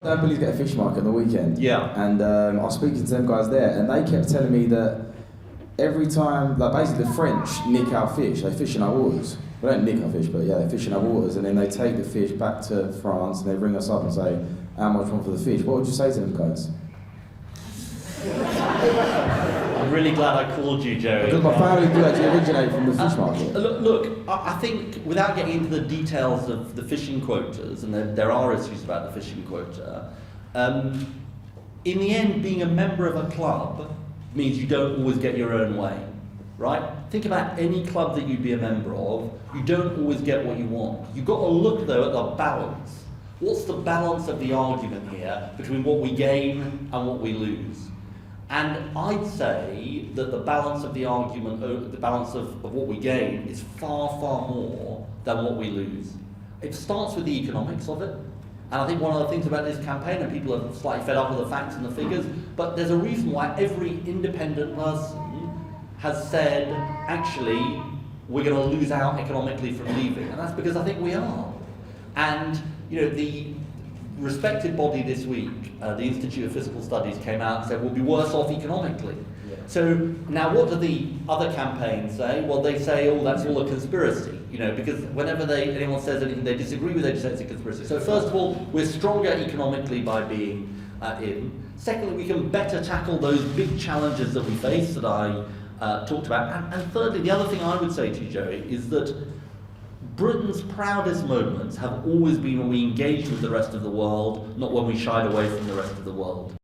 Billy's get a fish market on the weekend. Yeah. And I was speaking to them guys there, and they kept telling me that every time, like basically the French nick our fish, they fish in our waters. They don't nick our fish, but yeah, they fish in our waters, and then they take the fish back to France, and they ring us up and say, how much you want for the fish? What would you say to them guys? I'm really glad I called you, Joey. Because my family do actually originate from the fish market. Look, I think without getting into the details of the fishing quotas, and there are issues about the fishing quota, in the end, being a member of a club means you don't always get your own way, right? Think about any club that you'd be a member of, you don't always get what you want. You've got to look, though, at the balance. What's the balance of the argument here between what we gain and what we lose? And I'd say that the balance of the argument, the balance of what we gain is far, far more than what we lose. It starts with the economics of it. And I think one of the things about this campaign, and people are slightly fed up with the facts and the figures, but there's a reason why every independent person has said, actually, we're going to lose out economically from leaving. And that's because I think we are. And, you know, the respected body this week, the Institute of Fiscal Studies, came out and said we'll be worse off economically. Yeah. So now what do the other campaigns say? Well, they say, oh, that's all a conspiracy, you know, because whenever anyone says anything they disagree with, they just say it's a conspiracy. So first of all, we're stronger economically by being in. Secondly, we can better tackle those big challenges that we face that I talked about. And thirdly, the other thing I would say to you, Joey, is that Britain's proudest moments have always been when we engaged with the rest of the world, not when we shied away from the rest of the world.